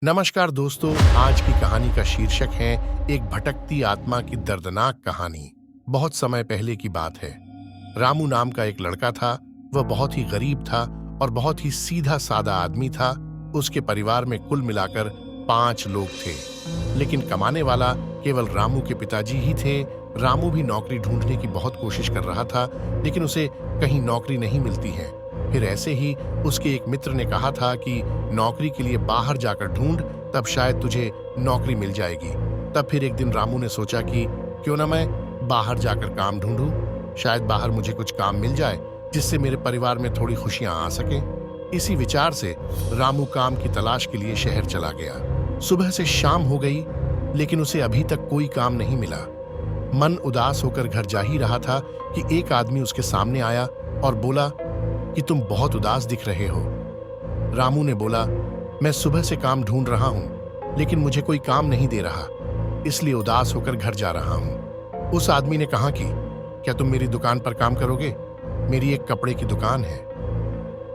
नमस्कार दोस्तों, आज की कहानी का शीर्षक है एक भटकती आत्मा की दर्दनाक कहानी। बहुत समय पहले की बात है। रामू नाम का एक लड़का था। वह बहुत ही गरीब था और बहुत ही सीधा साधा आदमी था। उसके परिवार में कुल मिलाकर 5 लोग थे, लेकिन कमाने वाला केवल रामू के पिताजी ही थे। रामू भी नौकरी ढूंढने की बहुत कोशिश कर रहा था, लेकिन उसे कहीं नौकरी नहीं मिलती है। फिर ऐसे ही उसके एक मित्र ने कहा था कि नौकरी के लिए बाहर जाकर ढूंढ, तब शायद तुझे नौकरी मिल जाएगी। तब फिर एक दिन रामू ने सोचा कि क्यों ना मैं बाहर जाकर काम ढूंढूं, शायद बाहर मुझे कुछ काम मिल जाए जिससे मेरे परिवार में थोड़ी खुशियां आ सकें। इसी विचार से रामू काम की तलाश के लिए शहर चला गया। सुबह से शाम हो गई, लेकिन उसे अभी तक कोई काम नहीं मिला। मन उदास होकर घर जा ही रहा था कि एक आदमी उसके सामने आया और बोला कि तुम बहुत उदास दिख रहे हो। रामू ने बोला, मैं सुबह से काम ढूंढ रहा हूं, लेकिन मुझे कोई काम नहीं दे रहा, इसलिए उदास होकर घर जा रहा हूं। उस आदमी ने कहा कि क्या तुम मेरी दुकान पर काम करोगे? मेरी एक कपड़े की दुकान है,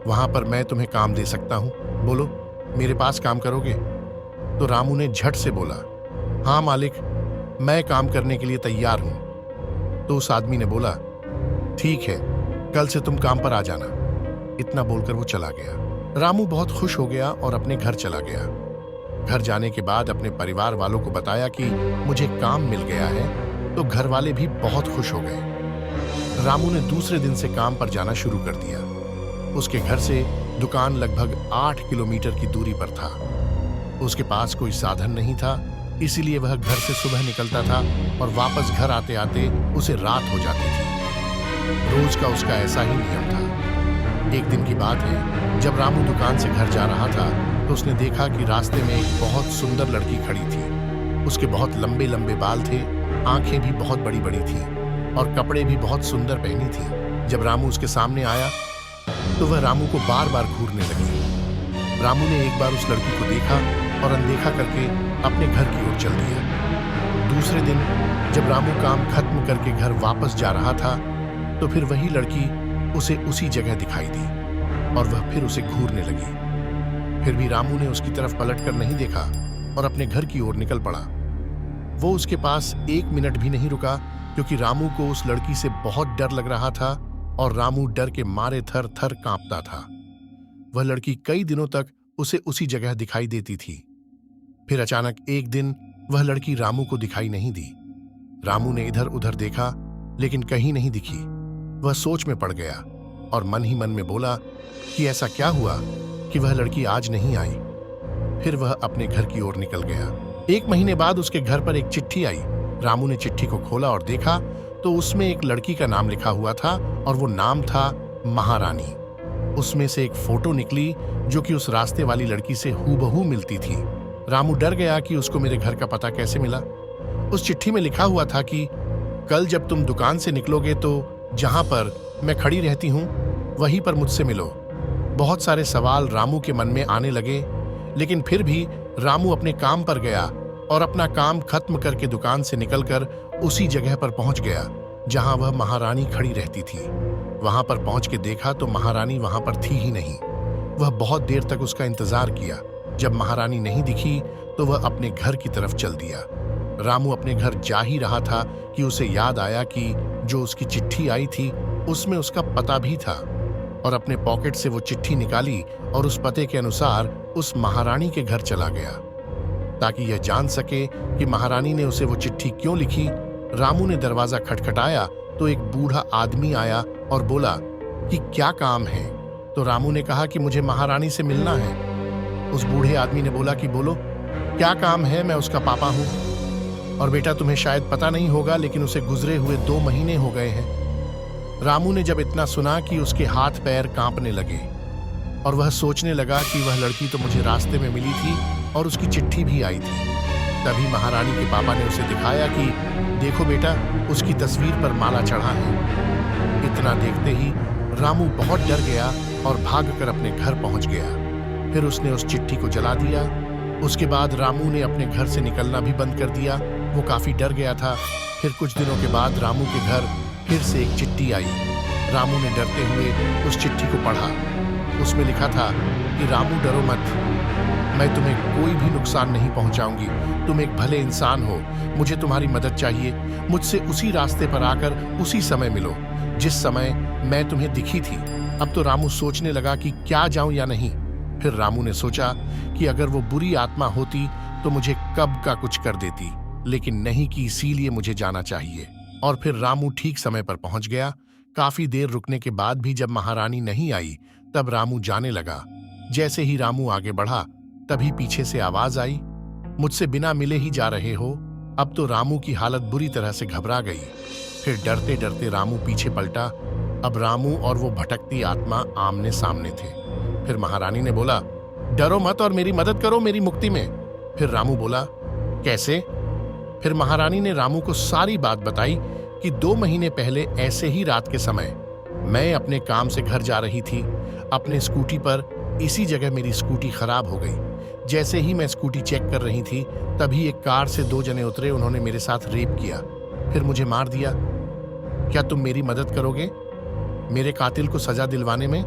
वहां पर मैं तुम्हें काम दे सकता हूं। बोलो, मेरे पास काम करोगे? तो रामू ने झट से बोला, हाँ मालिक, मैं काम करने के लिए तैयार हूं। तो उस आदमी ने बोला, ठीक है, कल से तुम काम पर आ जाना। इतना बोलकर वो चला गया। रामू बहुत खुश हो गया और अपने घर चला गया। घर जाने के बाद अपने परिवार वालों को बताया कि मुझे काम मिल गया है, तो घर वाले भी बहुत खुश हो गए। रामू ने दूसरे दिन से काम पर जाना शुरू कर दिया। उसके घर से दुकान लगभग 8 किलोमीटर की दूरी पर था। उसके पास कोई साधन नहीं था, इसीलिए वह घर से सुबह निकलता था और वापस घर आते आते उसे रात हो जाती थी। रोज का उसका ऐसा ही नियम था। एक दिन की बात है, जब रामू दुकान से घर जा रहा था तो उसने देखा कि रास्ते में एक बहुत सुंदर लड़की खड़ी थी। उसके बहुत लंबे लंबे बाल थे, आंखें भी बहुत बड़ी बड़ी थी और कपड़े भी बहुत सुंदर पहनी थी। जब रामू उसके सामने आया तो वह रामू को बार बार घूरने लगी। रामू ने एक बार उस लड़की को देखा और अनदेखा करके अपने घर की ओर चल दिया। दूसरे दिन जब रामू काम खत्म करके घर वापस जा रहा था तो फिर वही लड़की उसे उसी जगह दिखाई दी और वह फिर उसे घूरने लगी। फिर भी रामू ने उसकी तरफ पलटकर नहीं देखा और अपने घर की ओर निकल पड़ा। वो उसके पास 1 मिनट भी नहीं रुका, क्योंकि रामू को उस लड़की से बहुत डर लग रहा था और रामू डर के मारे थर थर कांपता था। वह लड़की कई दिनों तक उसे उसी जगह दिखाई देती थी। फिर अचानक एक दिन वह लड़की रामू को दिखाई नहीं दी। रामू ने इधर उधर देखा, लेकिन कहीं नहीं दिखी। वह सोच में पड़ गया और मन ही मन में बोला कि ऐसा क्या हुआ कि वह लड़की आज नहीं आई। फिर वह अपने घर की ओर निकल गया। 1 महीने बाद उसके घर पर एक चिट्ठी आई। रामू ने चिट्ठी को खोला और देखा तो उसमें एक लड़की का नाम लिखा हुआ था और वो नाम था महारानी। उसमें से एक फोटो निकली जो कि उस रास्ते वाली लड़की से हूबहू मिलती थी। रामू डर गया कि उसको मेरे घर का पता कैसे मिला। उस चिट्ठी में लिखा हुआ था कि कल जब तुम दुकान से निकलोगे तो जहां पर मैं खड़ी रहती हूं वहीं पर मुझसे मिलो। बहुत सारे सवाल रामू के मन में आने लगे, लेकिन फिर भी रामू अपने काम पर गया और अपना काम खत्म करके दुकान से निकलकर उसी जगह पर पहुंच गया जहां वह महारानी खड़ी रहती थी। वहां पर पहुंच के देखा तो महारानी वहां पर थी ही नहीं। वह बहुत देर तक उसका इंतजार किया। जब महारानी नहीं दिखी तो वह अपने घर की तरफ चल दिया। रामू अपने घर जा ही रहा था कि उसे याद आया कि जो उसकी चिट्ठी आई थी उसमें उसका पता भी था, और अपने पॉकेट से वो चिट्ठी निकाली और उस पते के अनुसार उस महारानी के घर चला गया ताकि यह जान सके कि महारानी ने उसे वो चिट्ठी क्यों लिखी। रामू ने दरवाजा खटखटाया तो एक बूढ़ा आदमी आया और बोला कि क्या काम है। तो रामू ने कहा कि मुझे महारानी से मिलना है। उस बूढ़े आदमी ने बोला कि बोलो, क्या काम है? मैं उसका पापा हूं। और बेटा, तुम्हें शायद पता नहीं होगा, लेकिन उसे गुजरे हुए 2 महीने हो गए हैं। रामू ने जब इतना सुना कि उसके हाथ पैर कांपने लगे और वह सोचने लगा कि वह लड़की तो मुझे रास्ते में मिली थी और उसकी चिट्ठी भी आई थी। तभी महारानी के पापा ने उसे दिखाया कि देखो बेटा, उसकी तस्वीर पर माला चढ़ा है। इतना देखते ही रामू बहुत डर गया और भागकर अपने घर पहुंच गया। फिर उसने उस चिट्ठी को जला दिया। उसके बाद रामू ने अपने घर से निकलना भी बंद कर दिया। वो काफी डर गया था। फिर कुछ दिनों के बाद रामू के घर फिर से एक चिट्ठी आई। रामू ने डरते हुए उस चिट्ठी को पढ़ा। उसमें लिखा था कि रामू डरो मत, मैं तुम्हें कोई भी नुकसान नहीं पहुंचाऊंगी। तुम एक भले इंसान हो, मुझे तुम्हारी मदद चाहिए। मुझसे उसी रास्ते पर आकर उसी समय मिलो जिस समय मैं तुम्हें दिखी थी। अब तो रामू सोचने लगा कि क्या जाऊं या नहीं। फिर रामू ने सोचा कि अगर वो बुरी आत्मा होती तो मुझे कब का कुछ कर देती, लेकिन नहीं कि इसीलिए मुझे जाना चाहिए। और फिर रामू ठीक समय पर पहुंच गया। काफी देर रुकने के बाद भी जब महारानी नहीं आई तब रामू जाने लगा। जैसे ही रामू आगे बढ़ा तभी पीछे से आवाज आई, मुझसे बिना मिले ही जा रहे हो। अब तो रामू की हालत बुरी तरह से घबरा गई। फिर डरते डरते रामू पीछे पलटा। अब रामू और वो भटकती आत्मा आमने सामने थे। फिर महारानी ने बोला, डरो मत और मेरी मदद करो मेरी मुक्ति में। फिर रामू बोला, कैसे? फिर महारानी ने रामू को सारी बात बताई कि 2 महीने पहले ऐसे ही रात के समय मैं अपने काम से घर जा रही थी अपने स्कूटी पर। इसी जगह मेरी स्कूटी खराब हो गई। जैसे ही मैं स्कूटी चेक कर रही थी तभी एक कार से 2 जने उतरे। उन्होंने मेरे साथ रेप किया, फिर मुझे मार दिया। क्या तुम मेरी मदद करोगे मेरे कातिल को सजा दिलवाने में?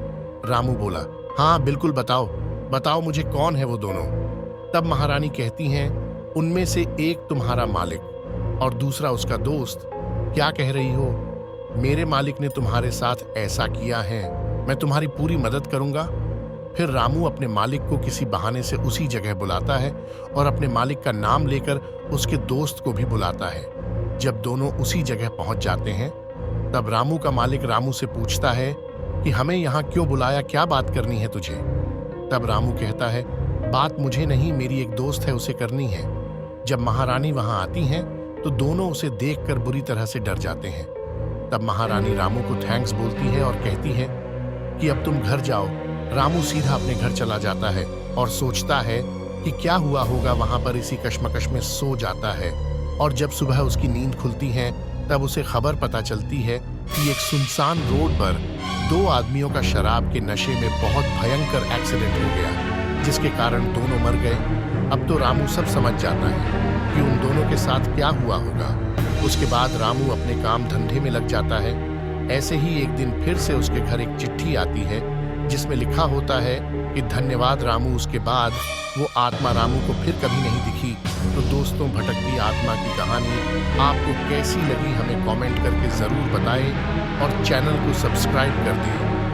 रामू बोला, हाँ बिल्कुल, बताओ बताओ मुझे कौन है वो दोनों। तब महारानी कहती हैं, उनमें से एक तुम्हारा मालिक और दूसरा उसका दोस्त। क्या कह रही हो? मेरे मालिक ने तुम्हारे साथ ऐसा किया है, मैं तुम्हारी पूरी मदद करूंगा। फिर रामू अपने मालिक को किसी बहाने से उसी जगह बुलाता है और अपने मालिक का नाम लेकर उसके दोस्त को भी बुलाता है। जब दोनों उसी जगह पहुंच जाते हैं तब रामू का मालिक रामू से पूछता है कि हमें यहाँ क्यों बुलाया, क्या बात करनी है तुझे? तब रामू कहता है, बात मुझे नहीं, मेरी एक दोस्त है, उसे करनी है। जब महारानी वहां आती हैं तो दोनों उसे देखकर बुरी तरह से डर जाते हैं। तब महारानी रामू को थैंक्स बोलती है और कहती है कि अब तुम घर जाओ। रामू सीधा अपने घर चला जाता है और सोचता है कि क्या हुआ होगा वहां पर। इसी कश्मकश में सो जाता है और जब सुबह उसकी नींद खुलती है तब उसे खबर पता चलती है कि एक सुनसान रोड पर 2 आदमियों का शराब के नशे में बहुत भयंकर एक्सीडेंट हो गया, जिसके कारण दोनों मर गए। अब तो रामू सब समझ जाता है कि उन दोनों के साथ क्या हुआ होगा। उसके बाद रामू अपने काम धंधे में लग जाता है। ऐसे ही एक दिन फिर से उसके घर एक चिट्ठी आती है जिसमें लिखा होता है कि धन्यवाद रामू। उसके बाद वो आत्मा रामू को फिर कभी नहीं दिखी। तो दोस्तों, भटकती आत्मा की कहानी आपको कैसी लगी हमें कमेंट करके जरूर बताएं और चैनल को सब्सक्राइब कर दें।